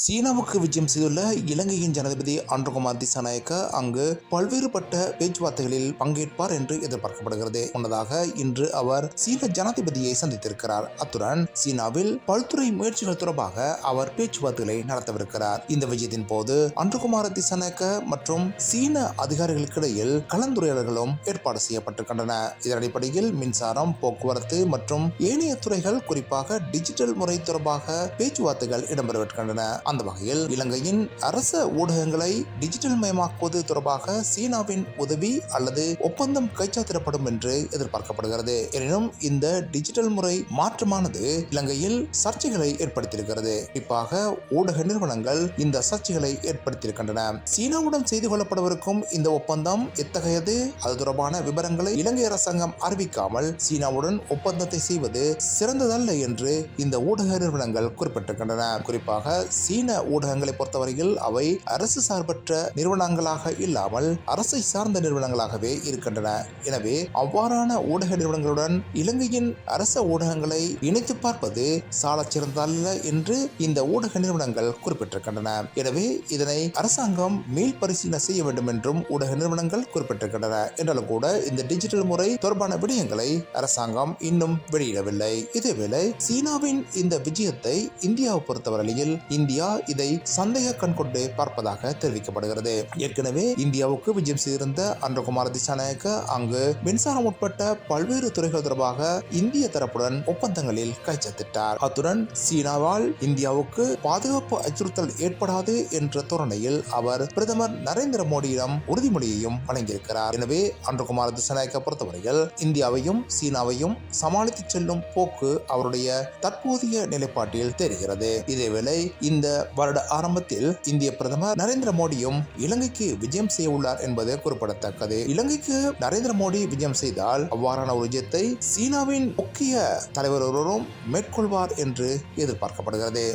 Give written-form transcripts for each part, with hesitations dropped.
சீனாவுக்கு விஜயம் செய்துள்ள இலங்கையின் ஜனாதிபதி அனுரகுமார் திசாநாயக்க அங்கு பல்வேறுபட்ட பேச்சுவார்த்தைகளில் பங்கேற்பார் என்று எதிர்பார்க்கப்படுகிறது. முன்னதாக இன்று அவர் சீன ஜனாதிபதியை சந்தித்திருக்கிறார். அத்துடன் சீனாவில் பல்துறை முயற்சிகள் தொடர்பாக அவர் பேச்சுவார்த்தைகளை நடத்தவிருக்கிறார். இந்த விஜயத்தின் போது அனுரகுமார் திசாநாயக்க மற்றும் சீன அதிகாரிகளுக்கிடையில் கலந்துரையாடல்களும் ஏற்பாடு செய்யப்பட்டிருக்கின்றன. இதன் அடிப்படையில் மின்சாரம், போக்குவரத்து மற்றும் ஏனைய துறைகள், குறிப்பாக டிஜிட்டல் முறை தொடர்பாக பேச்சுவார்த்தைகள் இடம்பெறுகின்றன. அந்த வகையில் இலங்கையின் அரச ஊடகங்களை டிஜிட்டல் மயமாக்குவது தொடர்பாக சீனாவின் உதவி அல்லது ஒப்பந்தம் கைச்சாத்திடப்படும் என்று எதிர்பார்க்கப்படுகிறது. எனினும் இந்த டிஜிட்டல் முறை மாற்றமானது இலங்கையில் சர்ச்சைகளை ஏற்படுத்தியிருக்கிறது. குறிப்பாக ஊடக நிறுவனங்கள் இந்த சர்ச்சைகளை ஏற்படுத்தியிருக்கின்றன. சீனாவுடன் செய்து கொள்ளப்படவிருக்கும் இந்த ஒப்பந்தம் எத்தகையது, அது தொடர்பான விவரங்களை இலங்கை அரசாங்கம் அறிவிக்காமல் சீனாவுடன் ஒப்பந்தத்தை செய்வது சிறந்ததல்ல என்று இந்த ஊடக நிறுவனங்கள் குறிப்பிட்டிருக்கின்றன. குறிப்பாக சீன ஊடகங்களை பொறுத்தவரையில் அவை அரசு சார்பற்ற நிறுவனங்களாக இல்லாமல் அரசை சார்ந்த நிறுவனங்களாகவே இருக்கின்றன. எனவே அவ்வாறான ஊடக நிறுவனங்களுடன் இலங்கையின் அரச ஊடகங்களை இணைத்து பார்ப்பது சாலச் சிறந்ததல்ல என்று இந்த ஊடக நிறுவனங்கள் குறிப்பிட்டிருக்கின்றன. எனவே இதனை அரசாங்கம் மீள் பரிசீலனை செய்ய வேண்டும் என்றும் ஊடக நிறுவனங்கள் குறிப்பிட்டிருக்கின்றன. என்றாலும் கூட இந்த டிஜிட்டல் முறை தொடர்பான விடயங்களை அரசாங்கம் இன்னும் வெளியிடவில்லை. இதேவேளை சீனாவின் இந்த விஜயத்தை இந்தியாவை பொறுத்தவரையில் இந்தியா இதை சந்தேக கண் கொண்டு பார்ப்பதாக தெரிவிக்கப்படுகிறது. ஏற்கனவே இந்தியாவுக்கு விஜயம் செய்திருந்த அனுரகுமார் திசாநாயக்க அங்கு மின்சாரம் உட்பட்ட பல்வேறு துறைகள் தொடர்பாக இந்திய தரப்புடன் ஒப்பந்தங்களில் கைச்சாத்திட்டார். அத்துடன் சீனாவால் இந்தியாவுக்கு பாதுகாப்பு அச்சுறுத்தல் ஏற்படாது என்ற தோரணையில் அவர் பிரதமர் நரேந்திர மோடியிடம் உறுதிமொழியையும் வழங்கியிருக்கிறார். எனவே அனுரகுமார் திசாநாயக்க பொறுத்தவரையில் இந்தியாவையும் சீனாவையும் சமாளித்து செல்லும் போக்கு அவருடைய தற்போதைய நிலைப்பாட்டில் தெரிகிறது. இதேவேளை இந்த வருட ஆரம்பத்தில் இந்திய பிரதமர் நரேந்திர மோடியும் இலங்கைக்கு விஜயம் செய்ய உள்ளார் என்பது குறிப்பிடத்தக்கது. இலங்கைக்கு நரேந்திர மோடி விஜயம் செய்தால் அவ்வாறான ஒரு விஜயத்தை சீனாவின் முக்கிய தலைவர் ஒருவரும் மேற்கொள்வார் என்று எதிர்பார்க்கப்படுகிறது.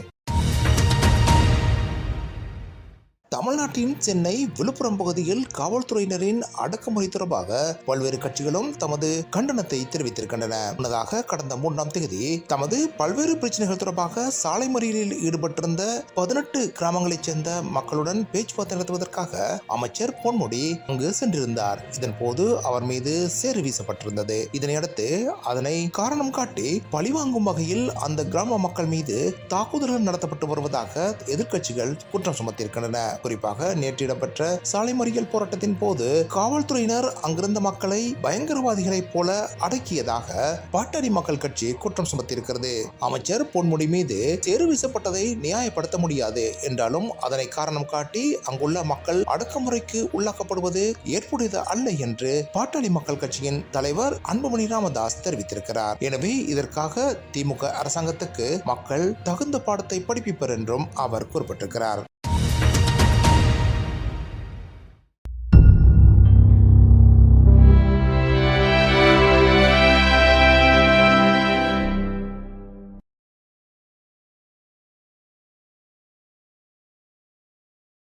தமிழ்நாட்டின் சென்னை, விழுப்புரம் பகுதியில் காவல்துறையினரின் அடக்குமுறை தொடர்பாக பல்வேறு கட்சிகளும் தமது கண்டனத்தை தெரிவித்திருக்கின்றன. முன்னதாக கடந்த 3ஆம் தேதி தமது பல்வேறு பிரச்சனைகள் தொடர்பாக சாலை மறியலில் ஈடுபட்டிருந்த 18 கிராமங்களைச் சேர்ந்த மக்களுடன் பேச்சுவார்த்தை நடத்துவதற்காக அமைச்சர் பொன்முடி அங்கு சென்றிருந்தார். இதன் போது அவர் மீது சேறு வீசப்பட்டிருந்தது. இதனையடுத்து அதனை காரணம் காட்டி பழிவாங்கும் வகையில் அந்த கிராம மக்கள் மீது தாக்குதல்கள் நடத்தப்பட்டு வருவதாக எதிர்க்கட்சிகள் குற்றம் சுமத்தியிருக்கின்றன. குறிப்பாக நேற்று இடம்பெற்ற சாலை மறியல் போராட்டத்தின் போது காவல்துறையினர் அங்கிருந்த மக்களை பயங்கரவாதிகளைப் போல அடக்கியதாக பாட்டாளி மக்கள் கட்சி குற்றம் சுமத்தியிருக்கிறது. அமைச்சர் பொன்முடி மீது சேறு வீசப்பட்டதை நியாயப்படுத்த முடியாது என்றாலும் அதனை காரணம் காட்டி அங்குள்ள மக்கள் அடக்குமுறைக்கு உள்ளாக்கப்படுவது ஏற்புடையது அல்ல என்று பாட்டாளி மக்கள் கட்சியின் தலைவர் அன்புமணி ராமதாஸ் தெரிவித்திருக்கிறார். எனவே இதற்காக திமுக அரசாங்கத்துக்கு மக்கள் தகுந்த பாடத்தை படிப்பிப்பர் என்றும் அவர் குறிப்பிட்டிருக்கிறார்.